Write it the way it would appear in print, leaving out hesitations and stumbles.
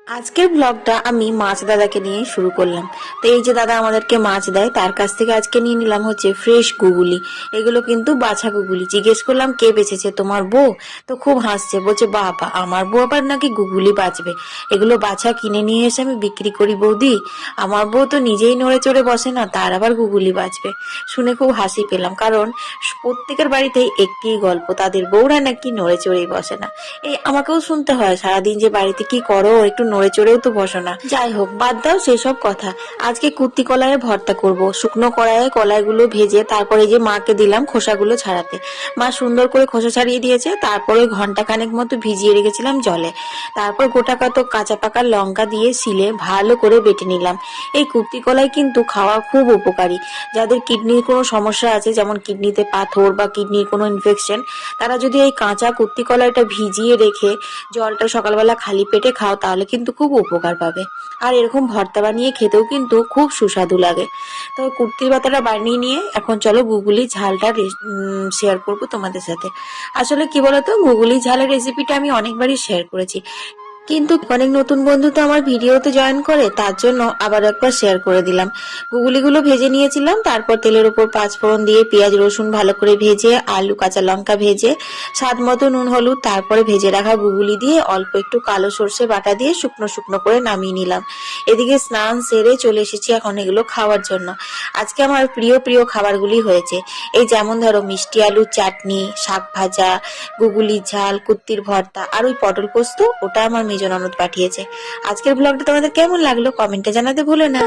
আজকের ব্লগটা আমি মাছ দাদাকে নিয়ে শুরু করলাম। তো এই যে দাদা আমাদেরকে মাছ দেয়, তার কাছ থেকে আজকে নিয়ে নিলাম হচ্ছে ফ্রেশ গুগুলি। এগুলো কিন্তু বাছা গুগুলি। জিজ্ঞেস করলাম কে বেচেছে, তোমার বউ? তো খুব হাসছে, বলছে বাবা আমার বউ আবার নাকি গুগুলি বাঁচবে, এগুলো বাছা কিনে নিয়ে এসে আমি বিক্রি করি বৌদি। আমার বউ তো নিজেই নড়ে চড়ে বসে না, তার আবার গুগুলি বাঁচবে। শুনে খুব হাসি পেলাম, কারণ প্রত্যেকের বাড়িতেই একটি গল্প, তাদের বউরা নাকি নড়ে চড়েই বসে না। এই আমাকেও শুনতে হয় সারাদিন যে বাড়িতে কি করো, একটু নড়ে চড়েও তো বসো না। যাই হোক, বাদ দাও সেসব কথা। আজকে কুত্তি কলাইয়ের ভর্তা করব। শুকনো কড়াইয়ে কলাইগুলো ভেজে তারপরে যে মাকে দিলাম খোসাগুলো ছাড়াতে। মা সুন্দর করে খোসা ছাড়িয়ে দিয়েছে। তারপরে ঘন্টা খানেক মতো ভিজিয়ে রেখেছিলাম জলে। তারপর গোটা কত কাঁচা পাকা লঙ্কা দিয়ে শিলে ভালো করে বেটে নিলাম। এই কুত্তি কলাই কিন্তু খাওয়া খুব উপকারী। যাদের কিডনির কোনো সমস্যা আছে, যেমন কিডনিতে পাথর বা কিডনির কোনো ইনফেকশন, তারা যদি এই কাঁচা কুত্তি কলাইটা ভিজিয়ে রেখে জলটা সকালবেলা খালি পেটে খাও, তাহলে কিন্তু খুব উপকার পাবে। আর এরকম ভর্তা বানিয়ে খেতেও কিন্তু খুব সুস্বাদু লাগে। তো কুর্তির পাতাটা বানিয়ে নিয়ে এখন চলো গুগুলি ঝালটা শেয়ার করব তোমাদের সাথে। আসলে কি বলতো, গুগুলি ঝালের রেসিপিটা আমি অনেকবারই শেয়ার করেছি, কিন্তু অনেক নতুন বন্ধু তো আমার ভিডিওতে জয়েন করে, তার জন্য আবার একবার শেয়ার করে দিলাম। গুগলিগুলো ভেজে নিয়েছিলাম, তারপর তেলের উপর পাঁচফোড়ন দিয়ে পেঁয়াজ রসুন ভালো করে ভেজে, আলু কাঁচা লঙ্কা ভেজে, স্বাদ মতো নুন হলুদ, তারপরে ভেজে রাখা গুগলি দিয়ে অল্প একটু কালো সর্ষে বাটা দিয়ে শুকনো শুকনো করে নামিয়ে নিলাম। এদিকে স্নান সেরে চলে এসেছি এখন এগুলো খাওয়ার জন্য। আজকে আমার প্রিয় প্রিয় খাবারগুলি হয়েছে। এই যেমন ধরো মিষ্টি আলুর চাটনি, শাক ভাজা, গুগুলির ঝাল, কুত্তির ভর্তা, আর ওই পটল পোস্ত, ওটা আমার মেজ ননদ পাঠিয়েছে। আজকের ব্লগটা তোমাদের কেমন লাগলো কমেন্টে জানাতে ভুলো না।